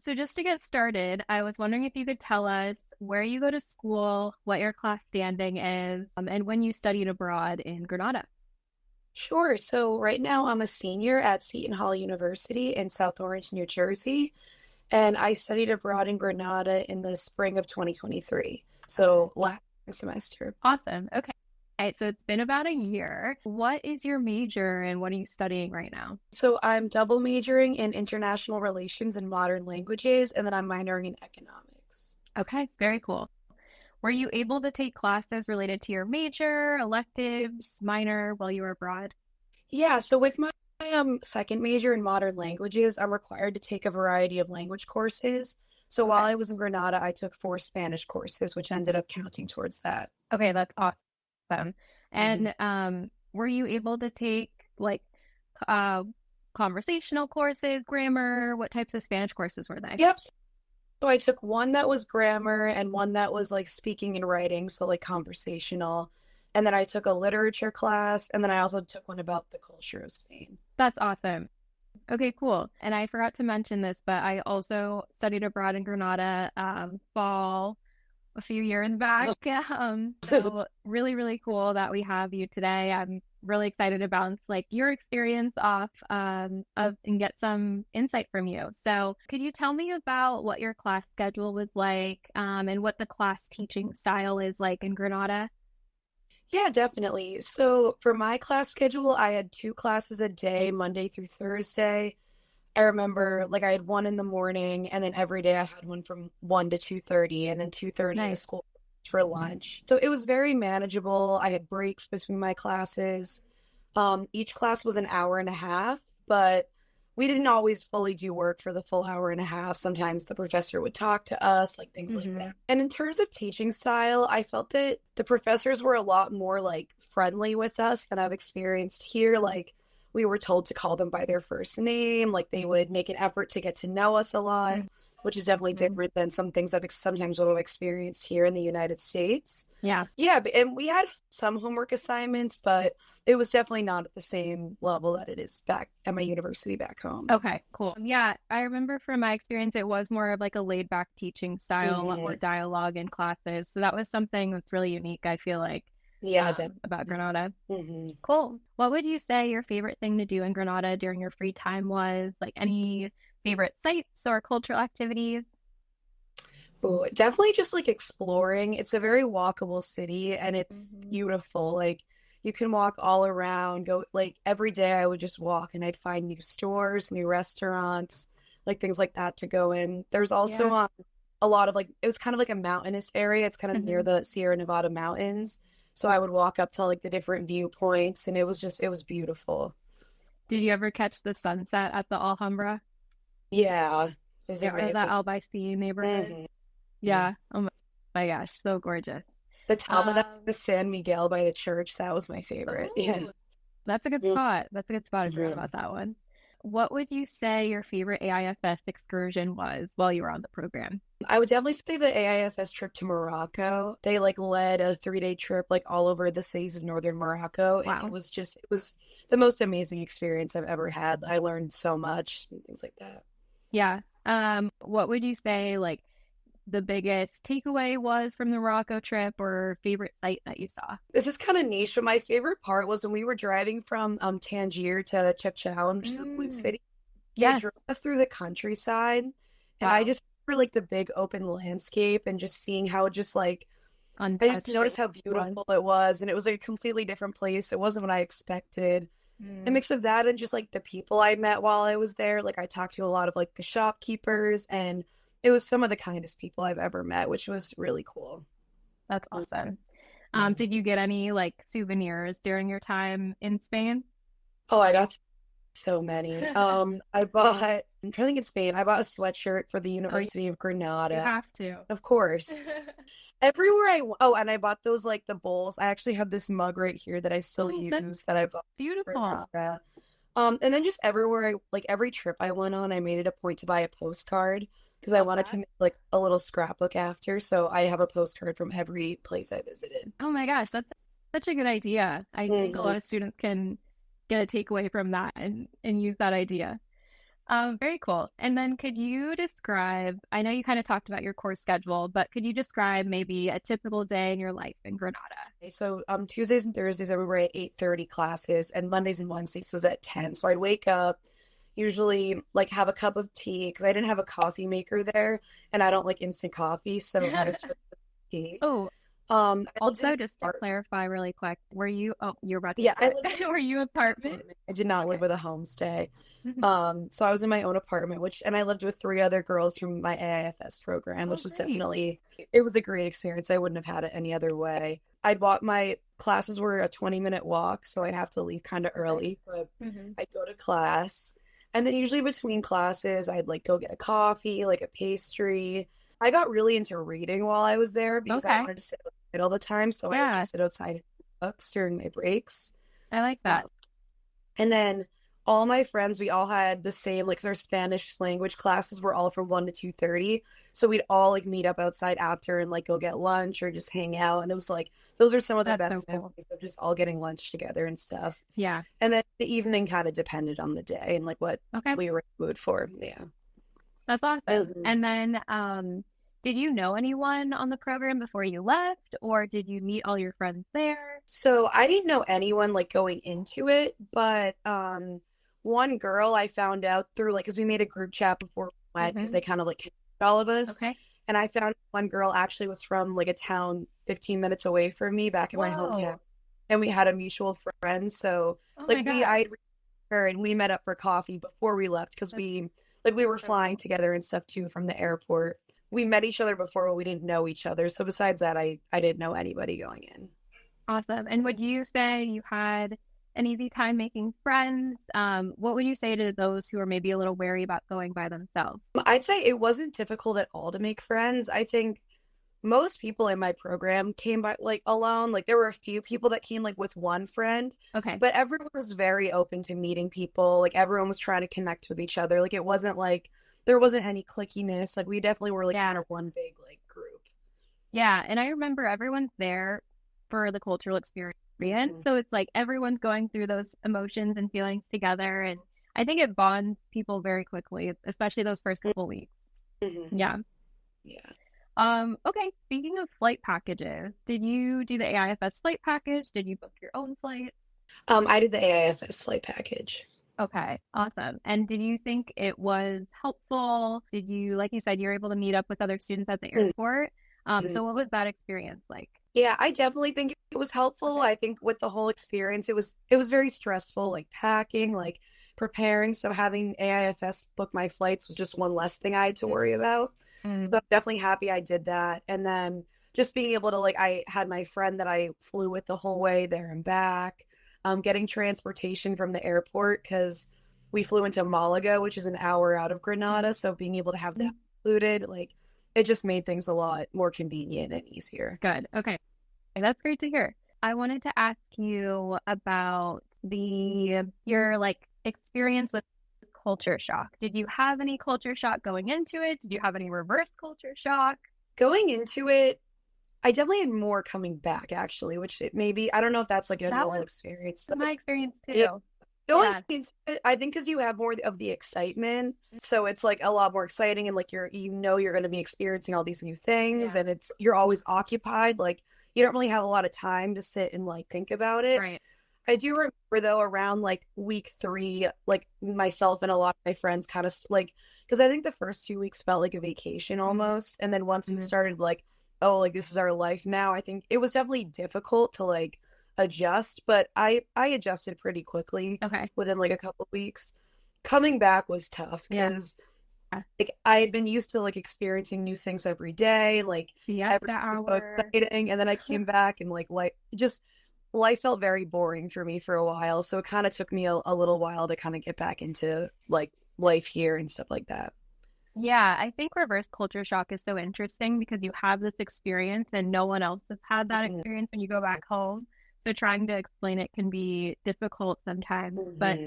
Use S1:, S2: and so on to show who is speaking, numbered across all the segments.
S1: So just to get started, I was wondering if you could tell us where you go to school, what your class standing is, and when you studied abroad in Granada.
S2: Sure. So right now I'm a senior at Seton Hall University in South Orange, New Jersey, and I studied abroad in Granada in the spring of 2023. So last semester.
S1: Awesome. Okay. All right, so it's been about a year. What is your major and what are you studying right now?
S2: So I'm double majoring in international relations and modern languages, and then I'm minoring in economics.
S1: Okay, very cool. Were you able to take classes related to your major, electives, minor while you were abroad?
S2: Yeah, so with my second major in modern languages, I'm required to take a variety of language courses. So while
S1: Okay.
S2: I was in Granada, I took 4 Spanish courses, which ended up counting towards that.
S1: Okay, that's awesome.
S2: Mhm.
S1: And were you able to take like uh, conversational courses, grammar? What types of Spanish courses were they?
S2: Yep. So I took one that was grammar and one that was like speaking and writing, so like conversational. And then I took a literature class, and then I also took one about the culture of Spain.
S1: That's awesome. Okay, cool. And I forgot to mention this, but I also studied abroad in Granada fall a few years back. So really, really cool that we have you today. I'm really excited to bounce like your experience off of and get some insight from you. So could you tell me about what your class schedule was like and what the class teaching style is like in Granada?
S2: Yeah, definitely. So for my class schedule, I had 2 classes a day, Monday through Thursday. I remember like I had one in the morning, and then every day I had one from 1 to 2:30, and then 2:30 to
S1: Nice.
S2: school for lunch. So it was very manageable. I had breaks between my classes. Each class was an hour and a half, but we didn't always fully do work for the full hour and a half. Sometimes the professor would talk to us, like things like
S1: Mm-hmm.
S2: that. And in terms of teaching style, I felt that the professors were a lot more like friendly with us than I've experienced here. Like we were told to call them by their first name, like they would make an effort to get to know us a lot, which is definitely
S1: Mm-hmm.
S2: different than some things sometimes would have experienced here in the United States.
S1: Yeah.
S2: Yeah, and we had some homework assignments, but it was definitely not at the same level that it is back at my university back home.
S1: Okay, cool. Yeah, I remember from my experience, it was more of like a laid back teaching style, a lot more
S2: Hmm.
S1: dialogue in classes. So that was something that's really unique, I feel like,
S2: Yeah,
S1: about
S2: definitely.
S1: Granada.
S2: Hmm.
S1: Cool. What would you say your favorite thing to do in Granada during your free time was? Like any favorite sites or cultural activities?
S2: Ooh, definitely just like exploring. It's a very walkable city, and it's
S1: Hmm.
S2: beautiful. Like you can walk all around, go like every day I would just walk and I'd find new stores, new restaurants, like things like that to go in. There's also
S1: Yeah.
S2: a lot of like it was kind of like a mountainous area. It's kind of near
S1: Hmm.
S2: the Sierra Nevada mountains. So I would walk up to like the different viewpoints, and it was beautiful.
S1: Did you ever catch the sunset at the Alhambra?
S2: Yeah. Is it
S1: Yeah, or
S2: really?
S1: that 𝗟𝗚𝗖𝗓 neighborhood?
S2: Mhm. Yeah.
S1: Yeah. Oh my gosh, so gorgeous.
S2: The top of that,
S1: Um,
S2: the San Miguel by the church, that was my favorite. Yeah.
S1: oh, that's a good spot. That's a good spot. I forgot
S2: Mhm.
S1: about that one. What would you say your favorite AIFS excursion was while you were on the program?
S2: I would definitely say the AIFS trip to Morocco. They like led a 3-day trip like all over the cities of northern Morocco, and
S1: Wow.
S2: it was the most amazing experience I've ever had. I learned so much and things like that.
S1: Yeah. What would you say like the biggest takeaway was from the Morocco trip or favorite site that you saw?
S2: This is kind of niche, but my favorite part was when we were driving from Tangier to 𝗟𝗘𝗧, which is a blue
S1: Mm,
S2: city. They
S1: yes.
S2: drove us through the countryside, and I
S1: Wow.
S2: just remember like the big open landscape and just seeing how it just like I just
S1: Untouched
S2: noticed
S1: it
S2: how
S1: was.
S2: beautiful it was, and it was like a completely different place. It wasn't what I expected. A
S1: Mm,
S2: mix of that and just like the people I met while I was there. Like I talked to a lot of like the shopkeepers, and it was some of the kindest people I've ever met, which was really cool.
S1: that's awesome.
S2: Yeah.
S1: Did you get any like souvenirs during your time in Spain?
S2: Oh, I got so many. I'm trying to think in Spain. I bought a sweatshirt for the
S1: Oh,
S2: University of
S1: you
S2: Granada,
S1: have to.
S2: of course. Oh, and I bought those like the bowls. I actually have this mug right here that I still
S1: Oh, that's
S2: use that I bought for
S1: beautiful.
S2: Granada. And then just like every trip I went on, I made it a point to buy a postcard because I
S1: Love
S2: wanted to
S1: that.
S2: make like a little scrapbook after. So I have a postcard from every place I visited.
S1: Oh my gosh, that's such a good idea. I think a
S2: Hmm.
S1: lot of students can get a takeaway from that and use that idea. Very cool. And then could you describe, I know you kind of talked about your course schedule, but could you describe maybe a typical day in your life in Granada?
S2: So Tuesdays and Thursdays we were at 8:30 classes, and Mondays and Wednesdays was at 10. So I'd wake up, usually like have a cup of tea because I didn't have a coffee maker there, and I don't like instant coffee, so I had to start with tea.
S1: Oh,
S2: I
S1: also just to clarify really quick, were you, oh, you're about to
S2: Yeah, I
S1: start. Were you apartment?
S2: I did not live with a homestay. So I was in my own apartment, and I lived with three other girls from my AIFS program, which was
S1: great.
S2: it was a great experience. I wouldn't have had it any other way. My classes were a 20-minute walk, so I'd have to leave kind of early, but I'd go to class. And then usually between classes, I'd like go get a coffee, like a pastry. I got really into reading while I was there because I wanted to sit outside all the time. So I would just sit outside in books during my breaks.
S1: I like that.
S2: And then all my friends, we all had the same, like, 'cause our Spanish language classes were all from 1 to 2:30. So we'd all like meet up outside after and like go get lunch or just hang out. And it was like, those are some of the best memories of just all getting lunch together and stuff.
S1: Yeah.
S2: And then the evening kind of depended on the day and like what we were in the mood for. Yeah.
S1: That's awesome. And then, did you know anyone on the program before you left, or did you meet all your friends there?
S2: So I didn't know anyone like going into it, but one girl I found out through like because we made a group chat before we went because they kind of like connected all of us.
S1: Okay.
S2: And I found one girl actually was from like a town 15 minutes away from me back in my hometown, and we had a mutual friend. So I reached her and we met up for coffee before we left because we were flying together and stuff too from the airport. We met each other before, but we didn't know each other. So besides that, I didn't know anybody going in.
S1: Awesome. And would you say you had an easy time making friends? What would you say to those who are maybe a little wary about going by themselves?
S2: I'd say it wasn't difficult at all to make friends. I think most people in my program came by like alone. Like there were a few people that came like with one friend.
S1: Okay.
S2: But everyone was very open to meeting people. Like everyone was trying to connect with each other. Like it wasn't like there wasn't any clickiness. Like we definitely were like kind of one big like group.
S1: Yeah. And I remember everyone's there for the cultural experience. So it's like everyone's going through those emotions and feelings together. And I think it bonds people very quickly, especially those first couple weeks. Yeah. Okay. Speaking of flight packages, did you do the AIFS flight package? Did you book your own flights?
S2: I did the AIFS flight package.
S1: Okay, awesome. And did you think it was helpful? Did you, like you said, you're able to meet up with other students at the airport? So what was that experience like?
S2: Yeah, I definitely think it was helpful. I think with the whole experience, it was very stressful, like packing, like preparing. So having AIFS book my flights was just one less thing I had to worry about. So I'm definitely happy I did that. And then just being able to like, I had my friend that I flew with the whole way there and back. Getting transportation from the airport because we flew into Malaga, which is an hour out of Granada. So being able to have that included, like, it just made things a lot more convenient and easier.
S1: Good. Okay. That's great to hear. I wanted to ask you about your like experience with culture shock. Did you have any culture shock going into it? Did you have any reverse culture shock?
S2: Going into it, I definitely had more coming back, actually, which it maybe, I don't know if that's like a normal experience.
S1: But my experience too.
S2: Going into it, I think because you have more of the excitement. So it's like a lot more exciting and like you're going to be experiencing all these new things and you're always occupied. Like you don't really have a lot of time to sit and like think about it.
S1: Right.
S2: I do remember though around like week 3, like myself and a lot of my friends kind of like, because I think the first 2 weeks felt like a vacation almost. And then once we started like, oh, like this is our life now. I think it was definitely difficult to like adjust, but I adjusted pretty quickly within like a couple of weeks. Coming back was tough because like I had been used to like experiencing new things every day, like every so exciting, and then I came back and like just life felt very boring for me for a while. So it kind of took me a little while to kind of get back into like life here and stuff like that.
S1: Yeah, I think reverse culture shock is so interesting because you have this experience and no one else has had that experience when you go back home. So trying to explain it can be difficult sometimes. But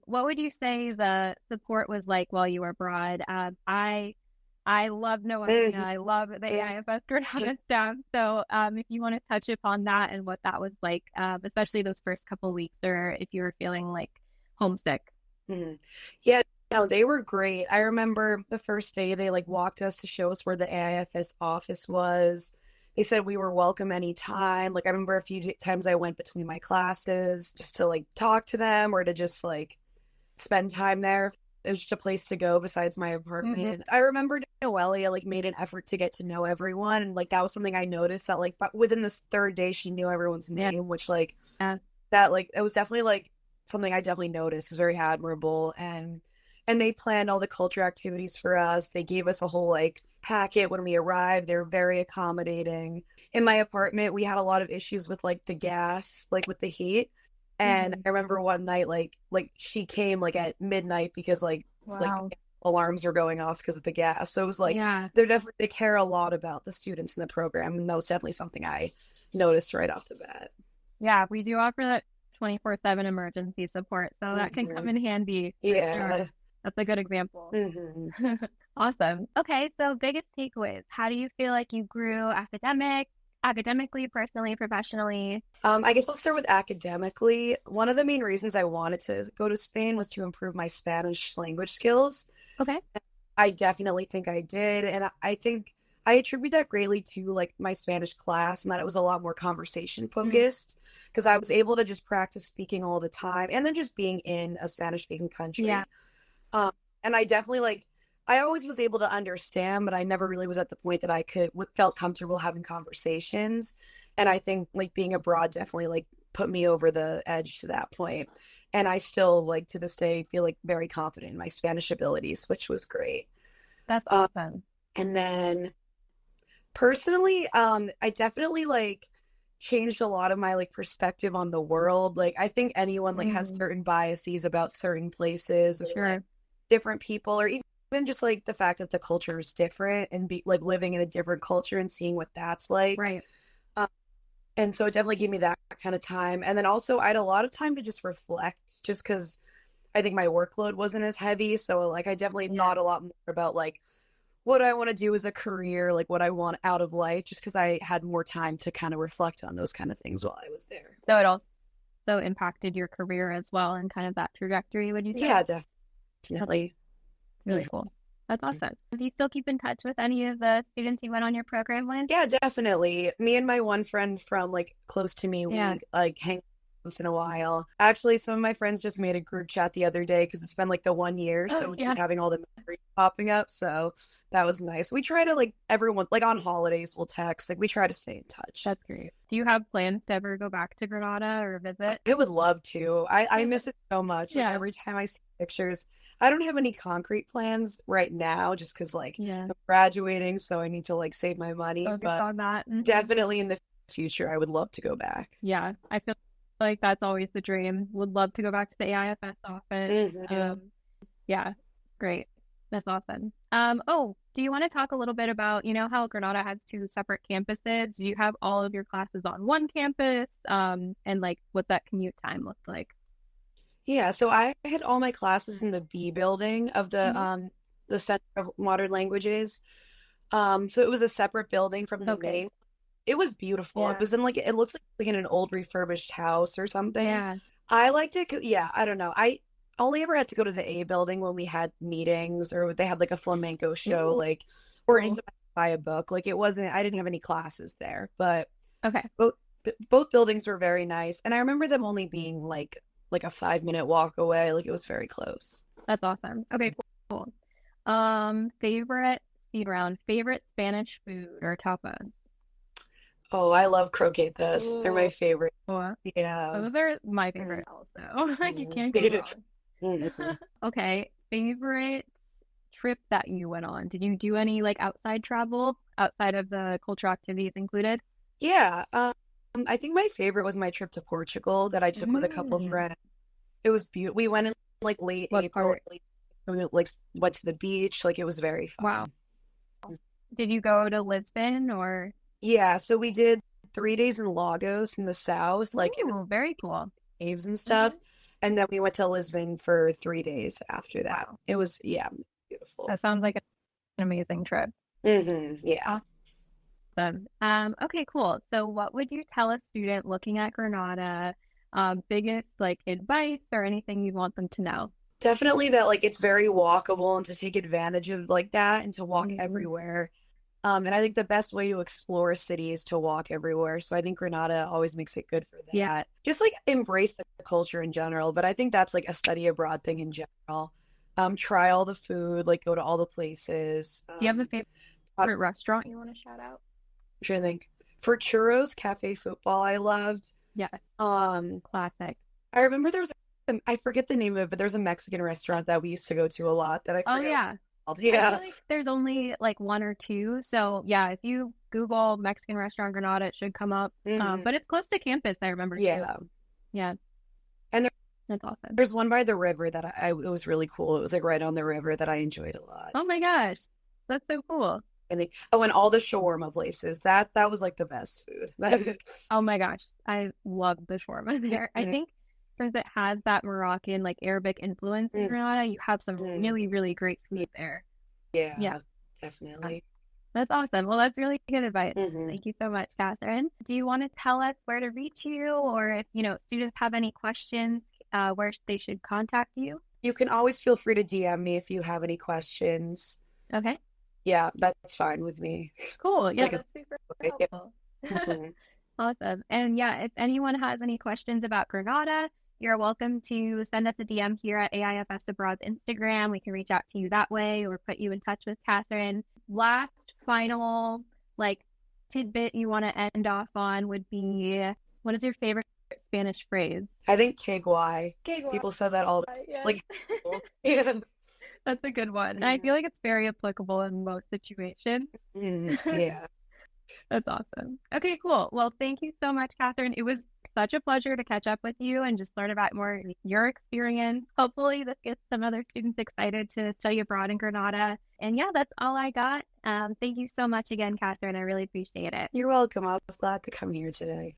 S1: what would you say the support was like while you were abroad? I love 𝗟𝗓𝗧'𝗦. I love the AIFS Granada staff. So if you want to touch upon that and what that was like, especially those first couple of weeks or if you were feeling like homesick.
S2: Yeah. No, they were great. I remember the first day they like walked us to show us where the AIFS office was. They said we were welcome anytime. Like I remember a few times I went between my classes just to like talk to them or to just like spend time there. It was just a place to go besides my apartment.
S1: Mm-hmm.
S2: I remember Noelia like made an effort to get to know everyone, and like that was something I noticed that like but within this third day she knew everyone's name, which like that like it was definitely like something I definitely noticed is very admirable. And they planned all the culture activities for us. They gave us a whole like packet when we arrived. They were very accommodating. In my apartment, we had a lot of issues with like the gas, like with the heat. And I remember one night, like she came like at midnight because like alarms were going off because of the gas. So it was like they care a lot about the students in the program, and that was definitely something I noticed right off the bat.
S1: Yeah, we do offer that 24/7 emergency support, so that can come in handy.
S2: Yeah.
S1: Sure. That's a good example.
S2: Mm-hmm.
S1: Awesome. Okay, so biggest takeaways. How do you feel like you grew academically, personally, professionally?
S2: I guess I'll start with academically. One of the main reasons I wanted to go to Spain was to improve my Spanish language skills.
S1: Okay.
S2: I definitely think I did, and I think I attribute that greatly to like my Spanish class and that it was a lot more conversation focused because I was able to just practice speaking all the time and then just being in a Spanish speaking country.
S1: Yeah.
S2: And I definitely like I always was able to understand, but I never really was at the point that I felt comfortable having conversations. And I think like being abroad definitely like put me over the edge to that point. And I still like to this day feel like very confident in my Spanish abilities, which was great.
S1: That's awesome.
S2: And then personally, I definitely like changed a lot of my like perspective on the world. Like I think anyone like has certain biases about certain places or like different people or even just like the fact that the culture is different and be like living in a different culture and seeing what that's like.
S1: Right.
S2: And so it definitely gave me that kind of time. And then also I had a lot of time to just reflect just because I think my workload wasn't as heavy. So like I definitely thought a lot more about like what I want to do as a career, like what I want out of life, just because I had more time to kind of reflect on those kind of things while I was there.
S1: So it also impacted your career as well and kind of that trajectory, would you say?
S2: Yeah, definitely.
S1: Really cool. That's awesome. Do you still keep in touch with any of the students you went on your program with?
S2: Yeah, definitely. Me and my one friend from like close to me, we like hang once in a while. Actually, some of my friends just made a group chat the other day because it's been like the 1 year, so we keep having all the memories popping up. So that was nice. We try to like everyone like on holidays we'll text. Like we try to stay in touch.
S1: That's great. Do you have plans to ever go back to Granada or visit?
S2: I would love to. I miss it so much. Like, every time I see pictures, I don't have any concrete plans right now just because like I'm graduating, so I need to like save my money.
S1: Focus on that.
S2: Definitely in the future, I would love to go back.
S1: Yeah, I feel like that's always the dream. Would love to go back to the AIFS office. Yeah, great. That's awesome. Do you want to talk a little bit about, how Granada has 2 separate campuses? Do you have all of your classes on one campus? And like what that commute time looked like?
S2: Yeah, so I had all my classes in the B building of the Center of Modern Languages. So it was a separate building from the main. It was beautiful. It was in like it looks like in an old refurbished house or something. Yeah. I liked it. I don't know. I only ever had to go to the A building when we had meetings or they had like a flamenco show, like or buy a book. Like it wasn't. I didn't have any classes there, but both buildings were very nice, and I remember them only being like a 5-minute walk away. Like it was very close.
S1: That's awesome. Okay, cool. Favorite speed round. Favorite Spanish food or tapas?
S2: Oh, I love croquetas. They're my favorite. Yeah.
S1: Those are my favorite also. You can't go wrong. Okay. Favorite trip that you went on? Did you do any like outside travel outside of the cultural activities included?
S2: Yeah. I think my favorite was my trip to Portugal that I took with a couple of friends. It was beautiful. We went in like late April. We like went to the beach. Like it was very fun.
S1: Wow. Did you go to Lisbon or?
S2: Yeah, so we did 3 days in Lagos in the south, like
S1: very cool
S2: caves and stuff, and then we went to Lisbon for 3 days after that. Wow. It was beautiful.
S1: That sounds like an amazing trip.
S2: Yeah.
S1: Awesome. Okay, cool. So, what would you tell a student looking at Granada? Biggest like advice or anything you want them to know?
S2: Definitely that like it's very walkable and to take advantage of like that and to walk everywhere. And I think the best way to explore a city is to walk everywhere. So I think Granada always makes it good for that.
S1: Yeah.
S2: Just like embrace the culture in general. But I think that's like a study abroad thing in general. Try all the food, like go to all the places.
S1: Do you have a favorite restaurant you want to shout out?
S2: I'm trying to think. For churros, Cafe Football, I loved.
S1: Yeah. Classic.
S2: I remember there was, I forget the name of it, but there's a Mexican restaurant that we used to go to a lot that I forget.
S1: Oh, yeah.
S2: Yeah.
S1: I feel like there's only like one or two. So yeah, if you Google Mexican restaurant Granada, it should come up. But it's close to campus, I remember.
S2: Yeah.
S1: Too. Yeah.
S2: And
S1: that's awesome.
S2: There's one by the river that it was really cool. It was like right on the river that I enjoyed a lot.
S1: Oh my gosh. That's so cool.
S2: And and all the shawarma places. That was like the best food.
S1: Oh my gosh. I love the shawarma there. I think since it has that Moroccan, like Arabic influence in Granada, you have some really, really great food there.
S2: Yeah, definitely.
S1: That's awesome. Well, that's really good advice. Thank you so much, Catherine. Do you want to tell us where to reach you, or if, students have any questions, where they should contact you?
S2: You can always feel free to DM me if you have any questions.
S1: Okay.
S2: Yeah, that's fine with me.
S1: Cool. Yeah, that's super helpful. Awesome. And yeah, if anyone has any questions about Granada, you're welcome to send us a DM here at AIFS Abroad's Instagram. We can reach out to you that way or put you in touch with Catherine. Last final tidbit you want to end off on would be, what is your favorite Spanish phrase?
S2: I think 𝗟𝗘𝗧. People said that all the time.
S1: Yeah. That's a good one. And I feel like it's very applicable in most situations.
S2: Yeah.
S1: That's awesome. Okay, cool. Well, thank you so much, Catherine. It was such a pleasure to catch up with you and just learn about more of your experience. Hopefully this gets some other students excited to study abroad in Granada. And yeah, that's all I got. Thank you so much again, Catherine. I really appreciate it.
S2: You're welcome. I was glad to come here today.